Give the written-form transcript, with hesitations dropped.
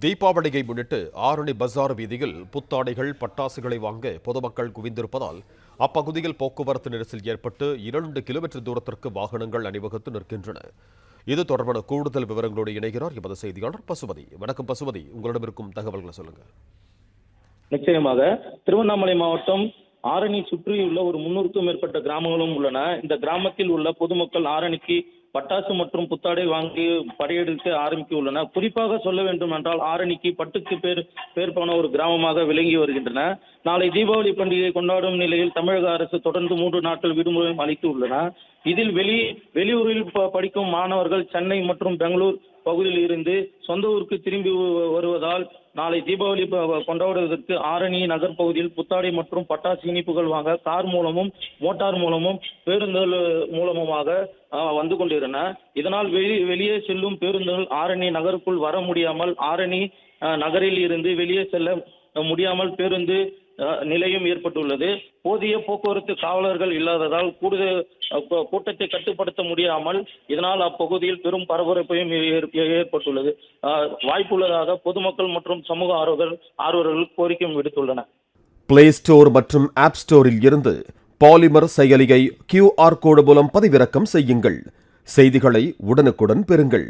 தீபாவளியை முன்னிட்டு ஆரணி பஜார் வீதியில் புத்தாடைகள் பட்டாசுகளை வாங்க பொதுமக்கள் குவிந்திருப்பதால் அப்பகுதியில் போக்குவரத்து நெரிசல் ஏற்பட்டு 2 கிலோமீட்டர் தூரத்திற்கு வாகனங்கள் அணிவகுத்து நிற்கின்றன. இது தொடர்பான கூடுதல் விவரங்களோடு இணைகிறார் எமது செய்தியாளர் பசுபதி. வணக்கம் பசுபதி, உங்களிடம் இருக்கும் தகவல்களை சொல்லுங்க. நிச்சயமாக திருவண்ணாமலை மாவட்டம் ஆரணி சுற்றியுள்ள ஒரு 300க்கும் மேற்பட்ட கிராமங்களும் உள்ளன. இந்த கிராமத்தில் உள்ள பொதுமக்கள் ஆரணிக்கு பட்டாசு மற்றும் புத்தாடை வாங்கி படையெடுக்க ஆரம்பிக்க உள்ளன. குறிப்பாக சொல்ல வேண்டும் என்றால் ஆரணிக்கு பட்டுக்கு பேர் போன ஒரு கிராமமாக விளங்கி வருகின்றன. நாளை தீபாவளி பண்டிகை கொண்டாடும் நிலையில் தமிழக அரசு தொடர்ந்து 3 நாட்கள் விடுமுறை அளித்து உள்ளன. இதில் வெளியூரில் படிக்கும் மாணவர்கள் சென்னை மற்றும் பெங்களூர் பகுதியில் இருந்து சொந்த ஊருக்கு திரும்பி வருவதால் நாளை தீபாவளி கொண்டாடுவதற்கு ஆரணி நகர் பகுதியில் புத்தாடை மற்றும் பட்டாசு இனிப்புகள் வாங்க கார் மூலமும் மோட்டார் மூலமும் பேருந்துகள் மூலமாக வந்து கொண்டிருந்தன. இதனால் வெளியே செல்லும் பேருந்துகள் ஆரணி நகருக்குள் வர முடியாமல் ஆரணி நகரில் இருந்து வெளியே செல்ல முடியாமல் பேருந்து நிலையம் ஏற்பட்டுள்ளது. போதிய போக்குவரத்து காவலர்கள் இல்லாததால் கூடுதல் கூட்டத்தை கட்டுப்படுத்த முடியாமல் இதனால் அப்பகுதியில் பெரும் பரபரப்பையும் ஏற்பட்டுள்ளது. வாய்ப்புள்ளதாக பொதுமக்கள் மற்றும் சமூக ஆர்வலர்கள் கோரிக்கை விடுத்துள்ளனர். பிளே ஸ்டோர் மற்றும் ஆப் ஸ்டோரில் இருந்து பாலிமர் செயலியை QR கோடு மூலம் பதிவிறக்கம் செய்யுங்கள். செய்திகளை உடனுக்குடன் பெறுங்கள்.